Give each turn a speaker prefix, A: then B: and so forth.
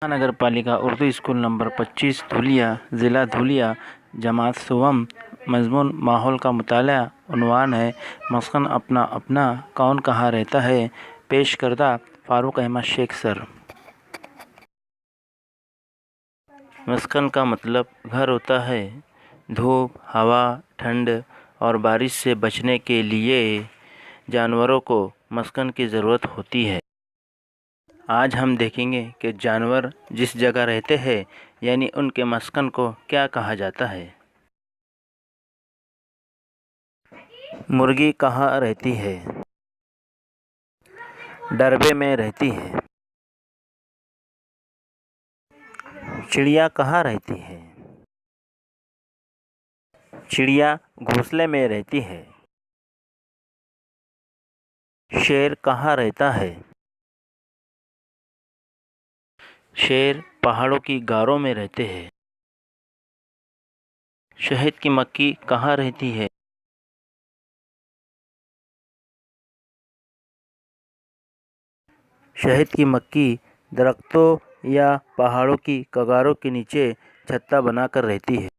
A: نگر پالیکا Urdu school number 25 Dhulia, ضلع دھولیا، جماعت سوم۔ مضمون ماحول کا مطالعہ۔ عنوان ہے مسکن اپنا اپنا کون کہاں رہتا ہے۔ پیش کردہ فاروق احمد شیخ سر۔ مسکن کا مطلب گھر ہوتا ہے۔ دھوپ، ہوا، ٹھنڈ اور بارش سے بچنے کے لیے جانوروں کو مسکن کی ضرورت ہوتی ہے۔ آج ہم دیکھیں گے کہ جانور جس جگہ رہتے ہیں یعنی ان کے مسکن کو کیا کہا جاتا ہے۔ مرغی کہاں رہتی ہے؟ ڈربے میں رہتی ہے۔ چڑیا کہاں رہتی ہے؟ چڑیا گھونسلے میں رہتی ہے۔ شیر کہاں رہتا ہے؟ شیر پہاڑوں کی غاروں میں رہتے ہیں۔ شہد کی مکھی کہاں رہتی ہے؟ شہد کی مکھی درختوں یا پہاڑوں کی کگاروں کے نیچے چھتہ بنا کر رہتی ہے۔